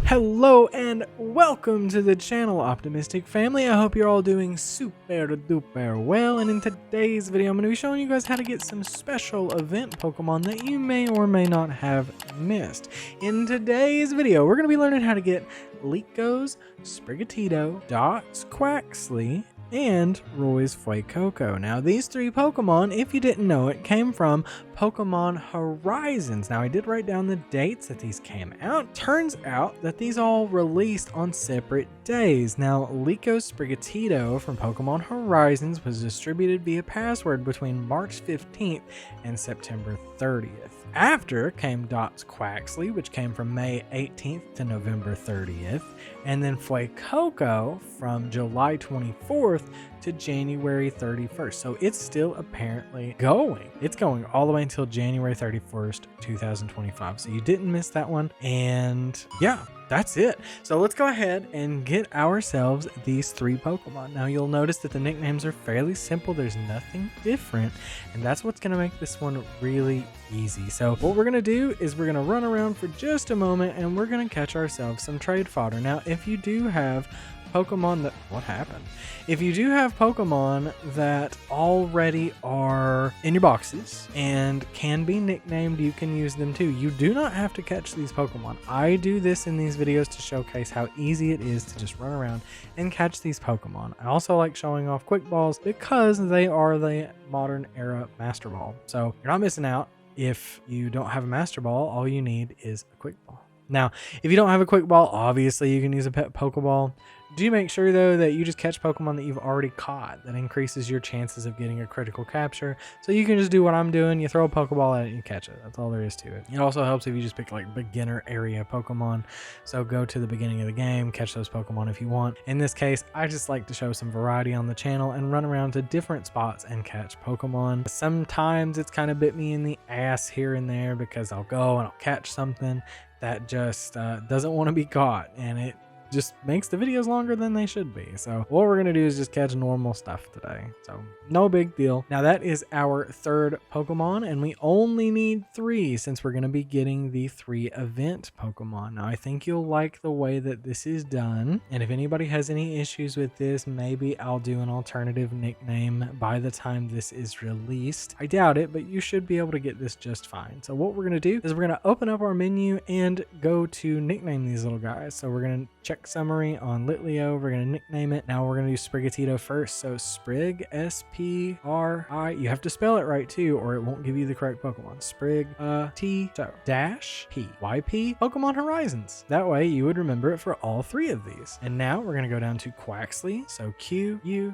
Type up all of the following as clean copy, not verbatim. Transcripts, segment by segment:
Hello and welcome to the channel, Optimistic family. I hope you're all doing super duper well, and in today's video I'm going to be showing you guys how to get some special event Pokemon that you may or may not have missed. In today's video we're going to be learning how to get Liko's, Sprigatito, Dot's Quaxly, and Roy's Fuecoco. Now these three Pokemon, if you didn't know it, came from Pokemon Horizons. Now I did write down the dates that these came out. Turns out that these all released on separate days. Now Liko's Sprigatito from Pokemon Horizons was distributed via password between March 15th and September 30th. After came Dot's Quaxly, which came from May 18th to November 30th, and then Fuecoco from July 24th to January 31st. So it's still apparently going. It's going all the way until January 31st, 2025. So you didn't miss that one. And yeah, that's it. So let's go ahead and get ourselves these three Pokemon. Now you'll notice that the nicknames are fairly simple. There's nothing different, and that's what's going to make this one really easy. So what we're going to do is we're going to run around for just a moment and we're going to catch ourselves some trade fodder. Now if you do have Pokemon that if you do have Pokemon that already are in your boxes and can be nicknamed, you can use them too. You do not have to catch these Pokemon. I do this in these videos to showcase how easy it is to just run around and catch these Pokemon. I also like showing off Quick Balls because they are the modern era Master Ball. So you're not missing out. If you don't have a Master Ball, all you need is a Quick Ball. Now, if you don't have a Quick Ball, obviously you can use a pet Pokeball. Do make sure though that you just catch Pokemon that you've already caught. That increases your chances of getting a critical capture. So you can just do what I'm doing. You throw a Pokeball at it and you catch it. That's all there is to it. It also helps if you just pick like beginner area Pokemon. So go to the beginning of the game, catch those Pokemon if you want. In this case, I just like to show some variety on the channel and run around to different spots and catch Pokemon. Sometimes it's kind of bit me in the ass here and there because I'll go and I'll catch something that just doesn't want to be caught, and it just makes the videos longer than they should be. So what we're gonna do is just catch normal stuff today, so no big deal. Now that is our third Pokemon, and we only need 3 since we're gonna be getting the 3 event Pokemon. Now I think you'll like the way that this is done, and if anybody has any issues with this, maybe I'll do an alternative nickname by the time this is released. I doubt it, but you should be able to get this just fine. So what we're gonna do is we're gonna open up our menu and go to nickname these little guys. So we're gonna check summary on Litleo. We're going to nickname it. Now we're going to do Sprigatito first. So Sprig, S-P-R-I. You have to spell it right too, or it won't give you the correct Pokemon. Sprig-T-O -P. Y-P. Pokemon Horizons. That way you would remember it for all 3 of these. And now we're going to go down to Quaxly. So Q-U-A-X-L-Y-P.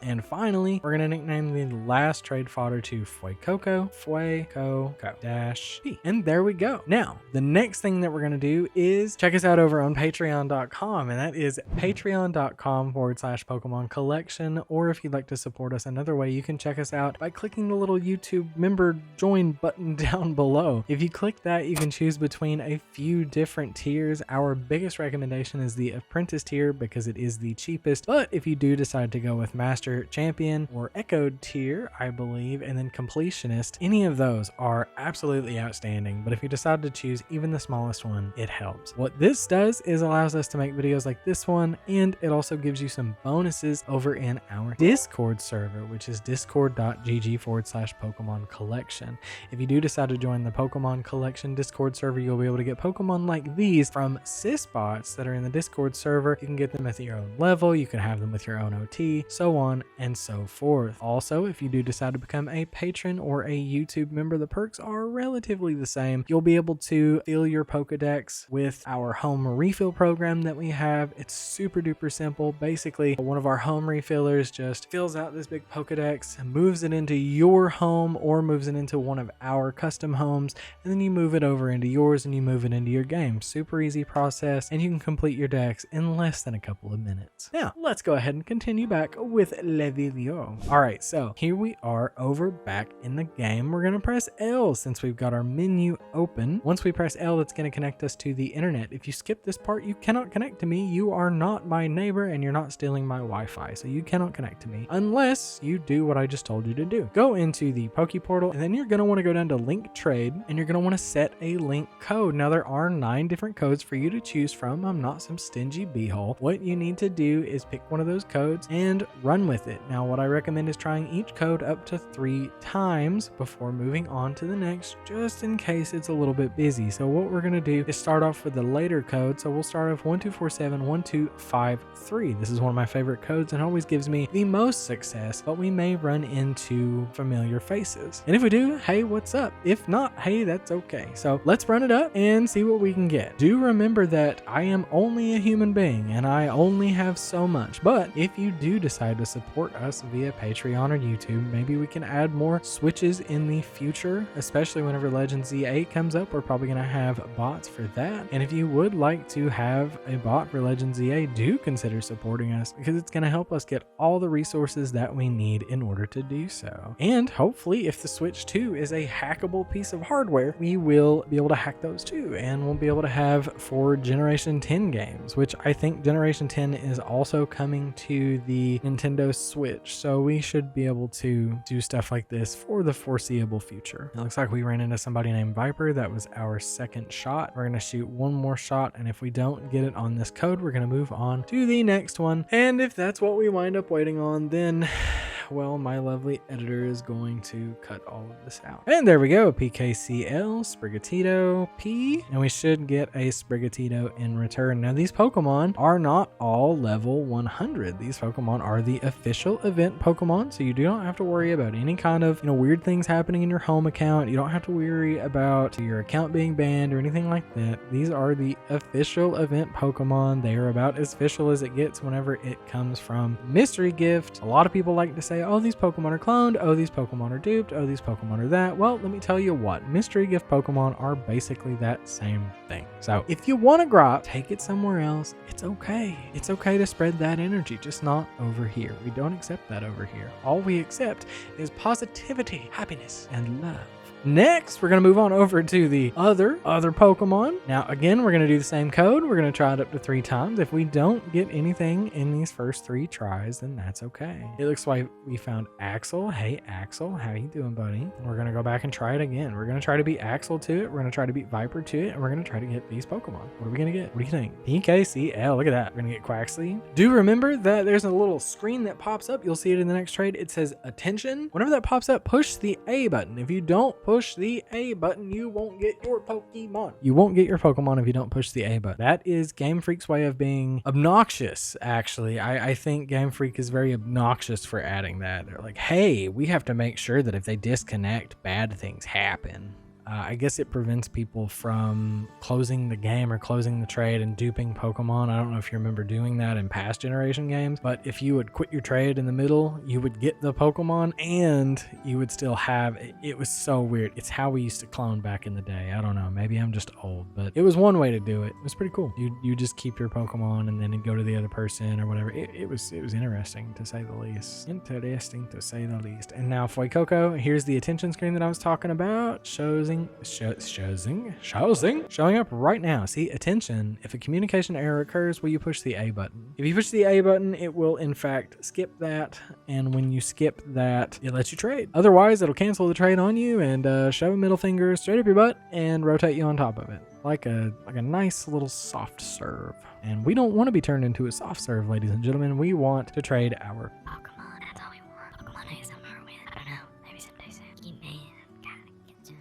And finally, we're going to nickname the last trade fodder to Fuecoco. Fuecoco-P. And there we go. Now, the next thing that we're going to do is check us out over on patreon.com, and that is patreon.com/Pokemon collection. Or if you'd like to support us another way, you can check us out by clicking the little YouTube member join button down below. If you click that, you can choose between a few different tiers. Our biggest recommendation is the apprentice tier because it is the cheapest, but if you do decide to go with master, champion, or echoed tier, I believe, and then completionist, any of those are absolutely outstanding. But if you decide to choose even the smallest one, it helps. What this does is allows us to make videos like this one, and it also gives you some bonuses over in our Discord server, which is discord.gg/Pokemon collection. If you do decide to join the Pokemon collection Discord server, you'll be able to get Pokemon like these from Sysbots that are in the Discord server. You can get them at your own level, you can have them with your own OT, so on and so forth. Also, if you do decide to become a patron or a YouTube member, the perks are relatively the same. You'll be able to fill your Pokédex with our home refill program that we have. It's super duper simple. Basically, one of our home refillers just fills out this big Pokédex, moves it into your home or moves it into one of our custom homes, and then you move it over into yours and you move it into your game. Super easy process, and you can complete your decks in less than a couple of minutes. Now, let's go ahead and continue back with Le Video. Alright, so here we are over back in the game. We're going to press L since we've got our menu open. Once we press L, it's going to connect us to the the internet. If you skip this part, you cannot connect to me. You are not my neighbor and you're not stealing my Wi-Fi. So you cannot connect to me unless you do what I just told you to do. Go into the Poke Portal and then you're going to want to go down to link trade and you're going to want to set a link code. Now there are 9 different codes for you to choose from. I'm not some stingy beehole. What you need to do is pick one of those codes and run with it. Now what I recommend is trying each code up to 3 times before moving on to the next, just in case it's a little bit busy. So what we're going to do is start off with the later code. So we'll start off 12471253. This is one of my favorite codes and always gives me the most success, but we may run into familiar faces. And if we do, hey, what's up? If not, hey, that's okay. So let's run it up and see what we can get. Do remember that I am only a human being and I only have so much, but if you do decide to support us via Patreon or YouTube, maybe we can add more switches in the future, especially whenever Legends Z8 comes up. We're probably going to have bots for that. And if you would like to have a bot for Legends Z8, do consider supporting us because it's going to help us get all the resources that we need in order to do so. And hopefully if the Switch 2 is a hackable piece of hardware, we will be able to hack those too, and we'll be able to have 4 Generation 10 games, which I think Generation 10 is also coming to the Nintendo Switch. So we should be able to do stuff like this for the foreseeable future. It looks like we ran into somebody named Viper. That was our second shot. We're going to shoot one more shot, and if we don't get it on this code, we're going to move on to the next one. And if that's what we wind up waiting on, then well, my lovely editor is going to cut all of this out. And there we go, PKCL, Sprigatito, P, and we should get a Sprigatito in return. Now these Pokemon are not all level 100. These Pokemon are the official event Pokemon, so you do not have to worry about any kind of, weird things happening in your home account. You don't have to worry about your account being banned or anything like that. These are the official event Pokemon. They are about as official as it gets whenever it comes from mystery gift. A lot of people like to say, oh, these Pokemon are cloned, oh, these Pokemon are duped, oh, these Pokemon are that. Well, let me tell you what, mystery gift Pokemon are basically that same thing. So if you want to grok, take it somewhere else. It's okay. It's okay to spread that energy, just not over here. We don't accept that over here. All we accept is positivity, happiness, and love. Next, we're going to move on over to the other Pokemon. Now, again, we're going to do the same code. We're going to try it up to 3 times. If we don't get anything in these first 3 tries, then that's okay. It looks like we found Axel. Hey, Axel, how you doing, buddy? We're going to go back and try it again. We're going to try to beat Axel to it. We're going to try to beat Viper to it, and we're going to try to get these Pokemon. What are we going to get? What do you think? PKCL, look at that. We're going to get Quaxly. Do remember that there's a little screen that pops up. You'll see it in the next trade. It says attention. Whenever that pops up, push the A button. If you don't push the A button, you won't get your Pokemon. You won't get your Pokemon if you don't push the A button. That is Game Freak's way of being obnoxious, actually. I think Game Freak is very obnoxious for adding that. They're like, hey, we have to make sure that if they disconnect, bad things happen. I guess it prevents people from closing the game or closing the trade and duping Pokemon. I don't know if you remember doing that in past generation games, but if you would quit your trade in the middle, you would get the Pokemon and you would still have it. It was so weird. It's how we used to clone back in the day. I don't know. Maybe I'm just old, but it was one way to do it. It was pretty cool. You just keep your Pokemon and then it'd go to the other person or whatever. It was interesting to say the least. Interesting to say the least. And now Fuecoco, here's the attention screen that I was talking about. Showing up right now. See, attention. If a communication error occurs, will you push the A button? If you push the A button, it will in fact skip that, and when you skip that, it lets you trade. Otherwise, it'll cancel the trade on you and shove a middle finger straight up your butt and rotate you on top of it. Like a nice little soft serve. And we don't want to be turned into a soft serve, ladies and gentlemen. We want to trade our Pokemon. That's all we want. Pokemon is somewhere with. I don't know. Maybe someday soon. Man, gotta get some.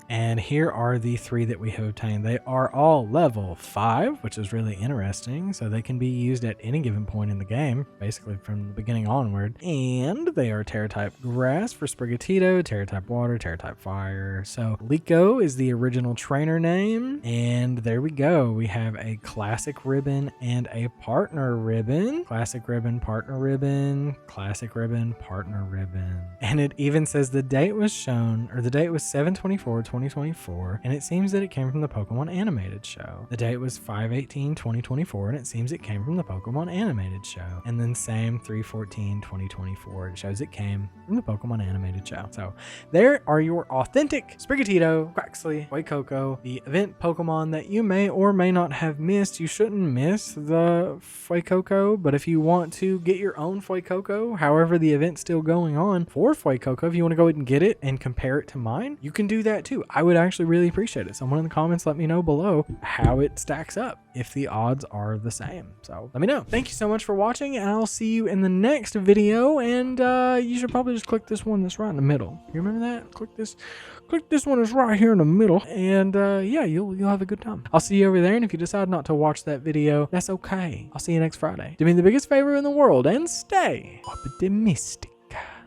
And here are the 3 that we have obtained. They are all level 5, which is really interesting. So they can be used at any given point in the game, basically from the beginning onward. And they are Terra-type Grass for Sprigatito, Terra-type Water, Terra-type Fire. So Liko is the original trainer name. And there we go. We have a Classic Ribbon and a Partner Ribbon. Classic Ribbon, Partner Ribbon, Classic Ribbon, Partner Ribbon. And it even says the date was shown, or the date was 7/24/2021. 2024, and it seems that it came from the Pokemon animated show. The date was 5/18/2024, and it seems it came from the Pokemon animated show. And then same 3/14/2024, it shows it came from the Pokemon animated show. So there are your authentic Sprigatito, Quaxly, Fuecoco, the event Pokemon that you may or may not have missed. You shouldn't miss the Fuecoco, but if you want to get your own Fuecoco, however the event's still going on for Fuecoco, if you want to go ahead and get it and compare it to mine, you can do that too. I would actually really appreciate it. Someone in the comments let me know below how it stacks up, if the odds are the same. So let me know. Thank you so much for watching, and I'll see you in the next video. And you should probably just click this one that's right in the middle. You remember that? Click this one that's right here in the middle, and yeah, you'll have a good time. I'll see you over there, and if you decide not to watch that video, that's okay. I'll see you next Friday. Do me the biggest favor in the world and stay optimistic.